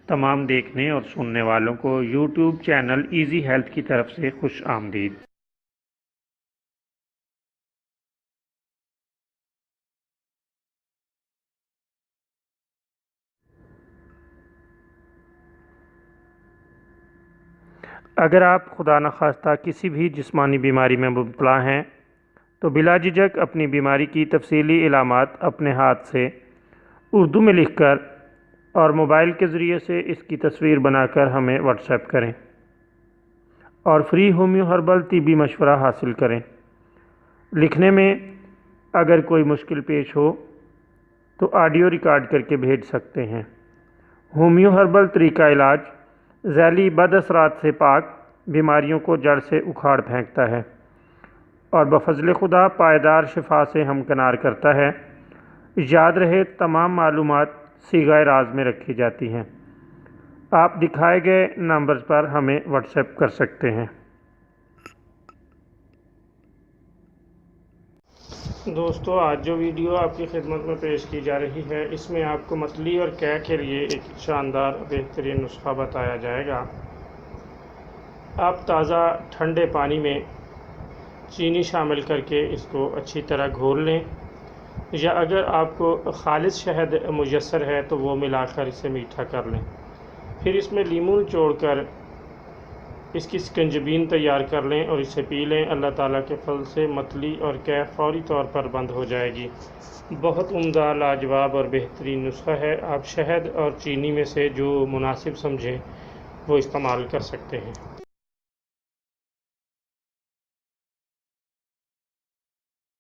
تمام دیکھنے اور سننے والوں کو یوٹیوب چینل ایزی ہیلتھ کی طرف سے خوش آمدید۔ اگر آپ خدا نخواستہ کسی بھی جسمانی بیماری میں مبتلا ہیں تو بلا جھجک اپنی بیماری کی تفصیلی علامات اپنے ہاتھ سے اردو میں لکھ کر اور موبائل کے ذریعے سے اس کی تصویر بنا کر ہمیں واٹس ایپ کریں اور فری ہومیو ہربل طبی مشورہ حاصل کریں۔ لکھنے میں اگر کوئی مشکل پیش ہو تو آڈیو ریکارڈ کر کے بھیج سکتے ہیں۔ ہومیو ہربل طریقہ علاج ذیلی بد اثرات سے پاک بیماریوں کو جڑ سے اکھاڑ پھینکتا ہے اور بفضل خدا پائیدار شفا سے ہمکنار کرتا ہے۔ یاد رہے تمام معلومات صیغہ راز میں رکھی جاتی ہیں۔ آپ دکھائے گئے نمبرز پر ہمیں واٹس ایپ کر سکتے ہیں۔ دوستو، آج جو ویڈیو آپ کی خدمت میں پیش کی جا رہی ہے اس میں آپ کو متلی اور قے کے لیے ایک شاندار بہترین نسخہ بتایا جائے گا۔ آپ تازہ ٹھنڈے پانی میں چینی شامل کر کے اس کو اچھی طرح گھول لیں، یا اگر آپ کو خالص شہد میسر ہے تو وہ ملا کر اسے میٹھا کر لیں۔ پھر اس میں لیموں نچوڑ کر اس کی سکنجبین تیار کر لیں اور اسے پی لیں۔ اللہ تعالیٰ کے فضل سے متلی اور قے فوری طور پر بند ہو جائے گی۔ بہت عمدہ، لاجواب اور بہترین نسخہ ہے۔ آپ شہد اور چینی میں سے جو مناسب سمجھیں وہ استعمال کر سکتے ہیں۔